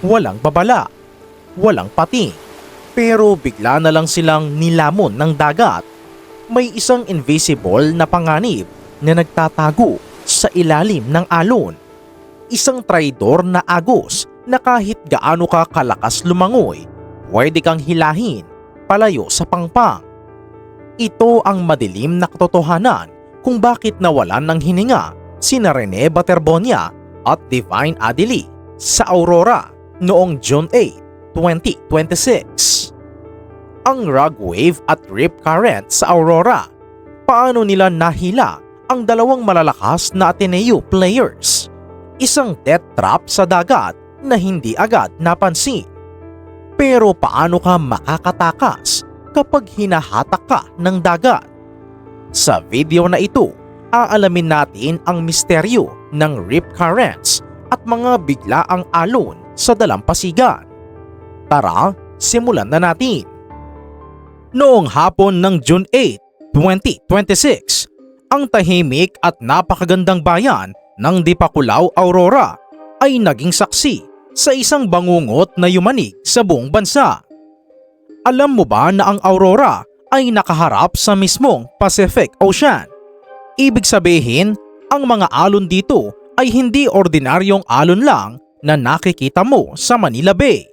Walang babala, walang pating. Pero bigla na lang silang nilamon ng dagat. May isang invisible na panganib na nagtatago sa ilalim ng alon. Isang traidor na agos na kahit gaano ka kalakas lumangoy, pwede kang hilahin palayo sa pangpang. Ito ang madilim na katotohanan kung bakit nawalan ng hininga sina Rene Baterbonia at Divine Adili sa Aurora noong June 8, 2026. Ang rock wave at rip current sa Aurora. Paano nila nahila ang dalawang malalakas na Ateneo players? Isang death trap sa dagat na hindi agad napansin. Pero paano ka makakatakas kapag hinahatak ka ng dagat? Sa video na ito, aalamin natin ang misteryo ng rip currents at mga biglaang alon sa dalampasigan. Tara, simulan na natin. Noong hapon ng June 8, 2026, ang tahimik at napakagandang bayan ng Dipakulaw, Aurora ay naging saksi sa isang bangungot na yumanig sa buong bansa. Alam mo ba na ang Aurora ay nakaharap sa mismong Pacific Ocean? Ibig sabihin, ang mga alon dito ay hindi ordinaryong alon lang na nakikita mo sa Manila Bay.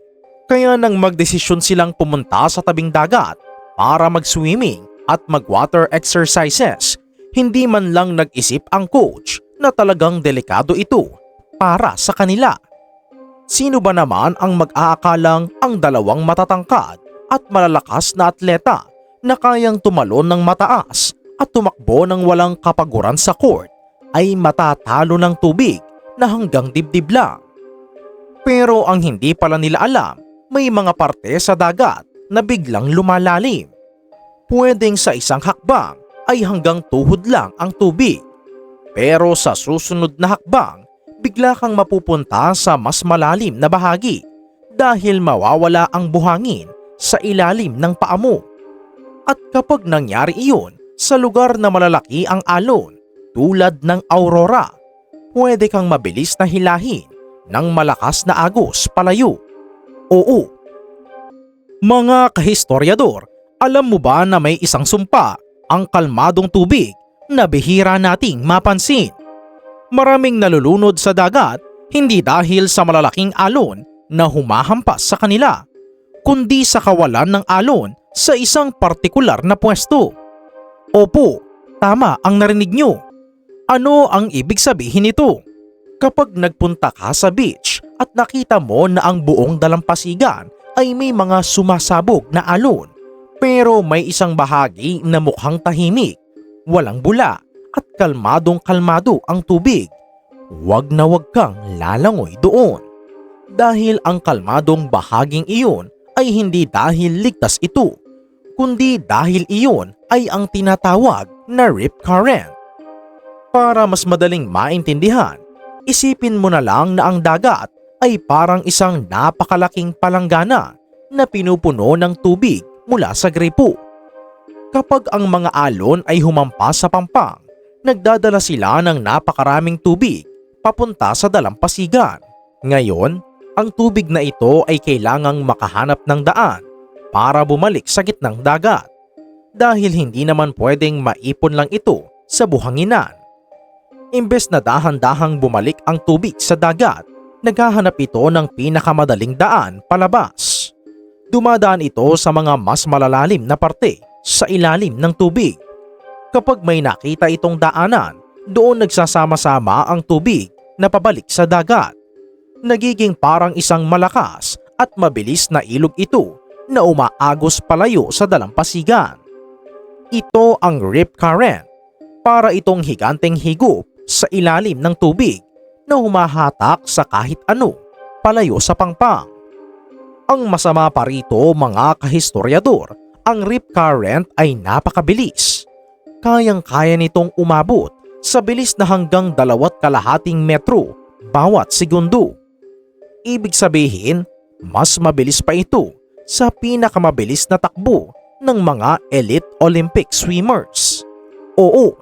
Kaya nang magdesisyon silang pumunta sa tabing dagat para mag-swimming at mag-water exercises, hindi man lang nag-isip ang coach na talagang delikado ito para sa kanila. Sino ba naman ang mag-aakalang ang dalawang matatangkad at malalakas na atleta na kayang tumalon ng mataas at tumakbo ng walang kapaguran sa court ay matatalo ng tubig na hanggang dibdib lang? Pero ang hindi pala nila alam, may mga parte sa dagat na biglang lumalalim. Pwedeng sa isang hakbang ay hanggang tuhod lang ang tubig. Pero sa susunod na hakbang, bigla kang mapupunta sa mas malalim na bahagi dahil mawawala ang buhangin sa ilalim ng paa mo. At kapag nangyari iyon sa lugar na malalaki ang alon tulad ng Aurora, pwede kang mabilis na hilahin ng malakas na agos palayo. Oo. Mga kahistoryador, alam mo ba na may isang sumpa ang kalmadong tubig na bihira nating mapansin? Maraming nalulunod sa dagat hindi dahil sa malalaking alon na humahampas sa kanila, kundi sa kawalan ng alon sa isang partikular na pwesto. Opo, tama ang narinig nyo. Ano ang ibig sabihin nito? Kapag nagpunta ka sa beach at nakita mo na ang buong dalampasigan ay may mga sumasabog na alon, pero may isang bahagi na mukhang tahimik, walang bula at kalmadong-kalmado ang tubig, wag na wag kang lalangoy doon. Dahil ang kalmadong bahaging iyon ay hindi dahil ligtas ito, kundi dahil iyon ay ang tinatawag na rip current. Para mas madaling maintindihan, isipin mo na lang na ang dagat ay parang isang napakalaking palanggana na pinupuno ng tubig mula sa gripo. Kapag ang mga alon ay humampas sa pampang, nagdadala sila ng napakaraming tubig papunta sa dalampasigan. Ngayon, ang tubig na ito ay kailangang makahanap ng daan para bumalik sa gitnang dagat dahil hindi naman pwedeng maipon lang ito sa buhanginan. Imbes na dahan-dahang bumalik ang tubig sa dagat, naghahanap ito ng pinakamadaling daan palabas. Dumadaan ito sa mga mas malalalim na parte sa ilalim ng tubig. Kapag may nakita itong daanan, doon nagsasama-sama ang tubig na pabalik sa dagat. Nagiging parang isang malakas at mabilis na ilog ito na umaagos palayo sa dalampasigan. Ito ang rip current. Para itong higanteng higop sa ilalim ng tubig na humahatak sa kahit ano palayo sa pangpang. Ang masama pa rito, mga kahistoryador, ang rip current ay napakabilis. Kayang-kaya nitong umabot sa bilis na hanggang 2.5 metro bawat segundo. Ibig sabihin, mas mabilis pa ito sa pinakamabilis na takbo ng mga elite Olympic swimmers. Oo,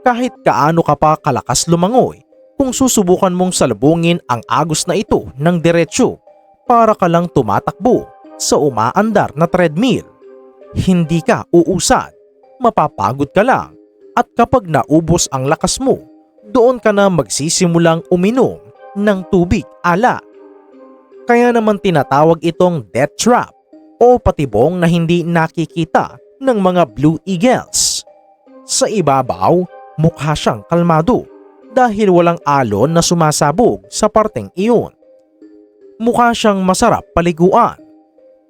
kahit kaano ka pa kalakas lumangoy, kung susubukan mong salubungin ang agos na ito ng diretsyo, Para ka lang tumatakbo sa umaandar na treadmill. Hindi ka uusad, mapapagod ka lang, at kapag naubos ang lakas mo, doon ka na magsisimulang uminom ng tubig ala. Kaya naman tinatawag itong death trap o patibong na hindi nakikita ng mga Blue Eagles. Sa ibabaw, mukha siyang kalmado dahil walang alon na sumasabog sa parteng iyon. Mukha siyang masarap paliguan,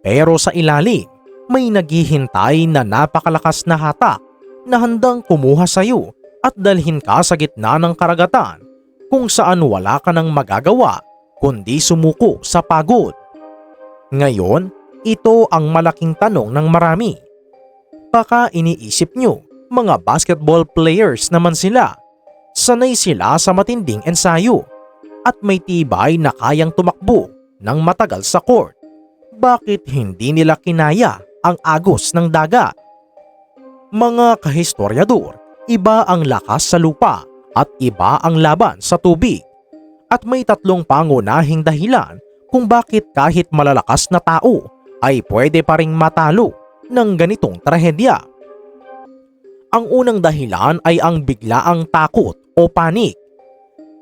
pero sa ilalim may naghihintay na napakalakas na hatak na handang kumuha sa iyo at dalhin ka sa gitna ng karagatan kung saan wala ka nang magagawa kundi sumuko sa pagod. Ngayon, ito ang malaking tanong ng marami. Baka iniisip nyo, mga basketball players naman sila. Sanay sila sa matinding ensayo at may tibay na kayang tumakbo ng matagal sa court. Bakit hindi nila kinaya ang agos ng dagat? Mga kahistoryador, iba ang lakas sa lupa at iba ang laban sa tubig. At may tatlong pangunahing dahilan kung bakit kahit malalakas na tao ay pwede pa ring matalo ng ganitong trahedya. Ang unang dahilan ay ang biglaang takot o panik.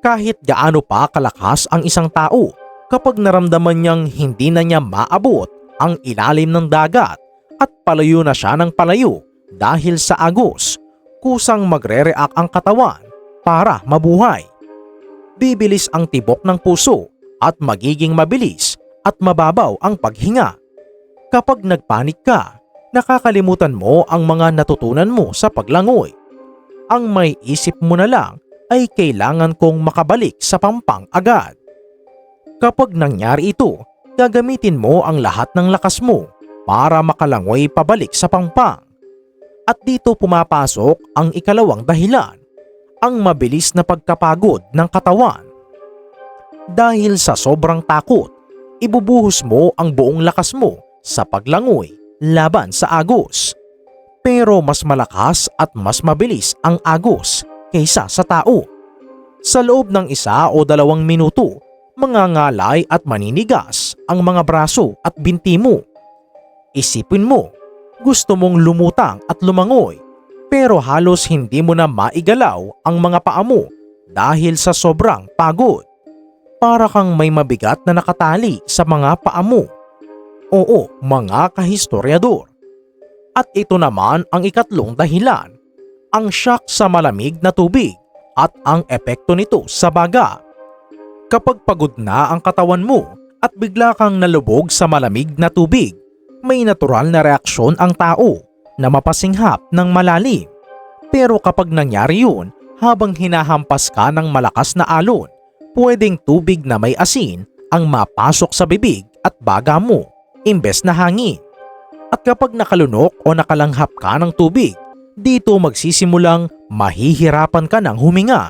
Kahit gaano pa kalakas ang isang tao, kapag naramdaman niyang hindi na niya maabot ang ilalim ng dagat at palayo na siya ng palayo dahil sa agos, kusang magre-react ang katawan para mabuhay. Bibilis ang tibok ng puso at magiging mabilis at mababaw ang paghinga. Kapag nagpanik ka, nakakalimutan mo ang mga natutunan mo sa paglangoy. Ang may isip mo na lang ay kailangan kong makabalik sa pampang agad. Kapag nangyari ito, gagamitin mo ang lahat ng lakas mo para makalangoy pabalik sa pampang. At dito pumapasok ang ikalawang dahilan, ang mabilis na pagkapagod ng katawan. Dahil sa sobrang takot, ibubuhos mo ang buong lakas mo sa paglangoy laban sa agos. Pero mas malakas at mas mabilis ang agos kaysa sa tao. Sa loob ng 1 o 2 minuto, mangangalay at maninigas ang mga braso at binti mo. Isipin mo, gusto mong lumutang at lumangoy, pero halos hindi mo na maigalaw ang mga paa mo dahil sa sobrang pagod. Para kang may mabigat na nakatali sa mga paa mo. Oo, mga kahistoryador. At ito naman ang ikatlong dahilan, ang shock sa malamig na tubig at ang epekto nito sa baga. Kapag pagod na ang katawan mo at bigla kang nalubog sa malamig na tubig, may natural na reaksyon ang tao na mapasinghap ng malalim. Pero kapag nangyari yun, habang hinahampas ka ng malakas na alon, pwedeng tubig na may asin ang mapasok sa bibig at baga mo, imbes na hangin. At kapag nakalunok o nakalanghap ka ng tubig, dito magsisimulang mahihirapan ka ng huminga.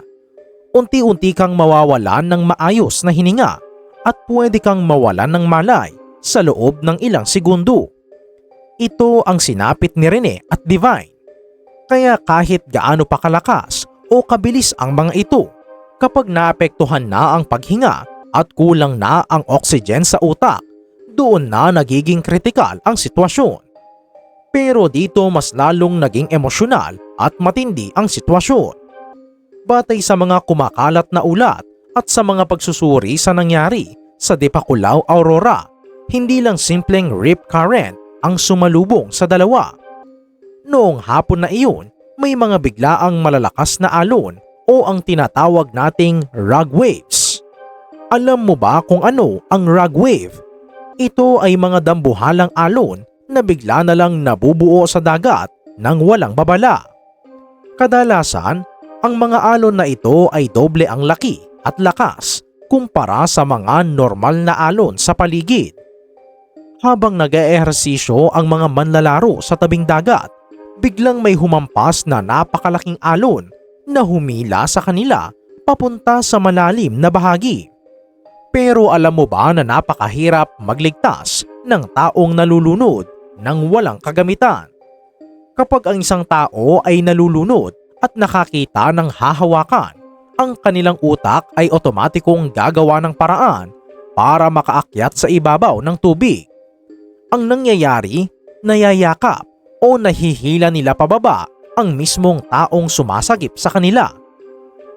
Unti-unti kang mawawalan ng maayos na hininga at pwede kang mawalan ng malay sa loob ng ilang segundo. Ito ang sinapit ni Rene at Divine. Kaya kahit gaano pa kalakas o kabilis ang mga ito, kapag naapektuhan na ang paghinga at kulang na ang oxygen sa utak, doon na nagiging kritikal ang sitwasyon. Pero dito mas lalong naging emosyonal at matindi ang sitwasyon. Batay sa mga kumakalat na ulat at sa mga pagsusuri sa nangyari sa Dipakulaw, Aurora, hindi lang simpleng rip current ang sumalubong sa dalawa. Noong hapon na iyon, may mga biglaang malalakas na alon o ang tinatawag nating rug waves. Alam mo ba kung ano ang rug wave? Ito ay mga dambuhalang alon na bigla na lang nabubuo sa dagat nang walang babala. Kadalasan, ang mga alon na ito ay doble ang laki at lakas kumpara sa mga normal na alon sa paligid. Habang nag-eehersisyo ang mga manlalaro sa tabing dagat, biglang may humampas na napakalaking alon na humila sa kanila papunta sa malalim na bahagi. Pero alam mo ba na napakahirap magligtas ng taong nalulunod nang walang kagamitan? Kapag ang isang tao ay nalulunod at nakakita ng hahawakan, ang kanilang utak ay otomatikong gagawa ng paraan para makaakyat sa ibabaw ng tubig. Ang nangyayari, nayayakap o nahihila nila pababa ang mismong taong sumasagip sa kanila.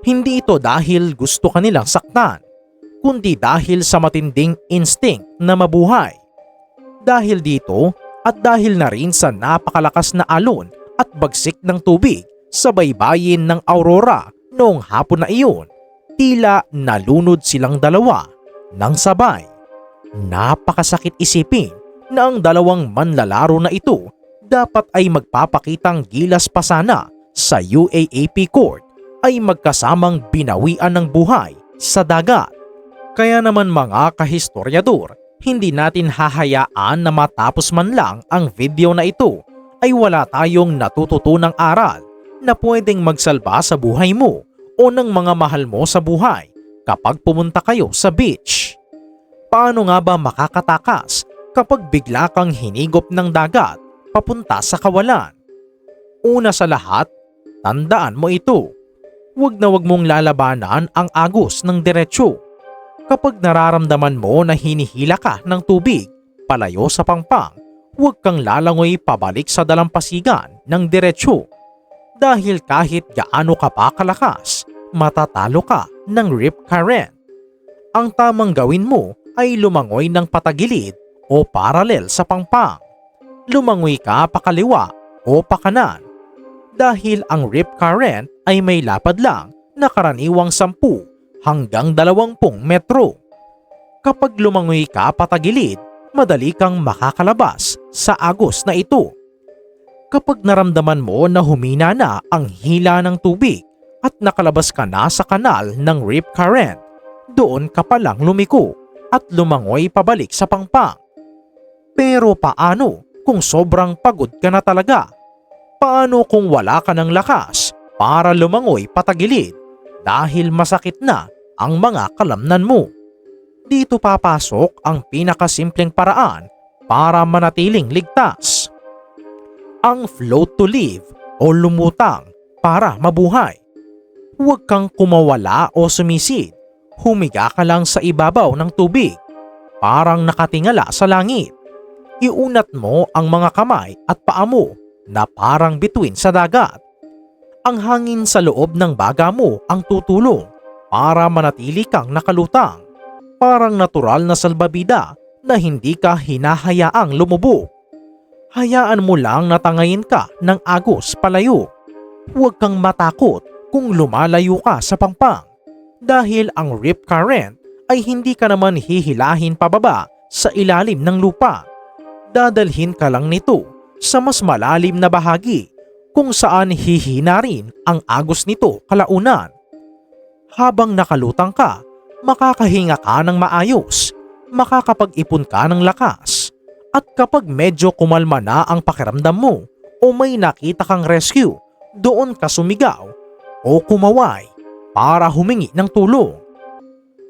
Hindi ito dahil gusto kanilang saktan, kundi dahil sa matinding instinct na mabuhay. Dahil dito at dahil na rin sa napakalakas na alon at bagsik ng tubig sa baybayin ng Aurora noong hapon na iyon, tila nalunod silang dalawa ng sabay. Napakasakit isipin na ang dalawang manlalaro na ito dapat ay magpapakitang gilas pa sana sa UAAP court ay magkasamang binawian ng buhay sa dagat. Kaya naman mga kahistoryador, hindi natin hahayaan na matapos man lang ang video na ito ay wala tayong natututunang aral na pwedeng magsalba sa buhay mo o ng mga mahal mo sa buhay kapag pumunta kayo sa beach. Paano nga ba makakatakas kapag bigla kang hinigop ng dagat papunta sa kawalan? Una sa lahat, tandaan mo ito. Huwag na huwag mong lalabanan ang agos ng diretsyo. Kapag nararamdaman mo na hinihila ka ng tubig palayo sa pangpang, huwag kang lalangoy pabalik sa dalampasigan ng diretsyo. Dahil kahit gaano ka pa kalakas, matatalo ka ng rip current. Ang tamang gawin mo ay lumangoy ng patagilid o paralel sa pangpang. Lumangoy ka pakaliwa o pakanan. Dahil ang rip current ay may lapad lang na karaniwang 10 hanggang 20 metro. Kapag lumangoy ka patagilid, madali kang makakalabas sa agos na ito. Kapag naramdaman mo na humina na ang hila ng tubig at nakalabas ka na sa kanal ng rip current, doon ka palang lumiko at lumangoy pabalik sa pangpang. Pero paano kung sobrang pagod ka na talaga? Paano kung wala ka ng lakas para lumangoy patagilid dahil masakit na ang mga kalamnan mo? Dito papasok ang pinakasimpleng paraan para manatiling ligtas. Ang float to live o lumutang para mabuhay. Huwag kang kumawala o sumisid. Humiga ka lang sa ibabaw ng tubig, parang nakatingala sa langit. Iunat mo ang mga kamay at paa mo na parang bituin sa dagat. Ang hangin sa loob ng baga mo ang tutulong para manatili kang nakalutang. Parang natural na salbabida na hindi ka hinahayaang lumubog. Hayaan mo lang na tangayin ka ng agos palayo. Huwag kang matakot kung lumalayo ka sa pangpang. Dahil ang rip current ay hindi ka naman hihilahin pababa sa ilalim ng lupa. Dadalhin ka lang nito sa mas malalim na bahagi kung saan hihina rin ang agos nito kalaunan. Habang nakalutang ka, makakahinga ka ng maayos, makakapag-ipon ka ng lakas, at kapag medyo kumalma na ang pakiramdam mo o may nakita kang rescue, doon ka sumigaw o kumaway para humingi ng tulong.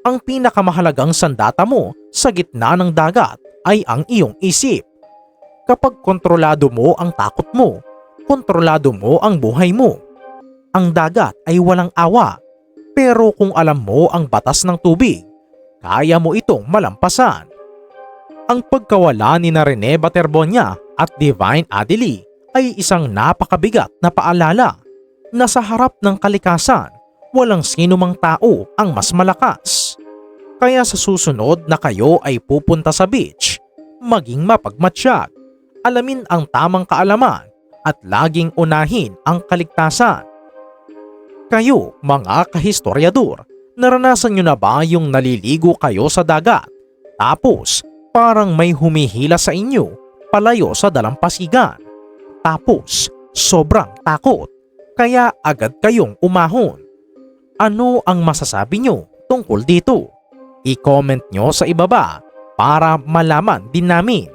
Ang pinakamahalagang sandata mo sa gitna ng dagat ay ang iyong isip. Kapag kontrolado mo ang takot mo, kontrolado mo ang buhay mo. Ang dagat ay walang awa, pero kung alam mo ang batas ng tubig, kaya mo itong malampasan. Ang pagkawala ni na Rene Baterbonia at Divine Adely ay isang napakabigat na paalala na sa harap ng kalikasan, walang sinumang tao ang mas malakas. Kaya sa susunod na kayo ay pupunta sa beach, maging mapagmatsyag. Alamin ang tamang kaalaman at laging unahin ang kaligtasan. Kayo, mga kahistoryador, naranasan nyo na ba yung naliligo kayo sa dagat tapos parang may humihila sa inyo palayo sa dalampasigan? Tapos sobrang takot kaya agad kayong umahon. Ano ang masasabi nyo tungkol dito? I-comment nyo sa ibaba para malaman din namin.